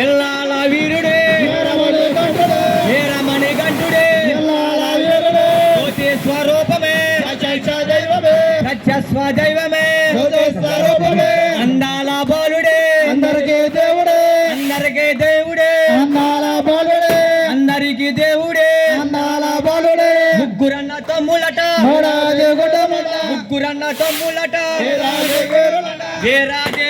ఎల్లాల వీరుడే ఏరమణి గంటుడే స్వరూపమే స్వదైవమే అందాల బాలుడే అందరికీ దేవుడే అందరికీ దేవుడే అందాల బాలుడే అందరికీ దేవుడే అందాల బాలుడే ముగ్గురన్న తమ్ములట మూడాది గుడ్డముల ముగ్గురన్న తమ్ములట ఏ రాజు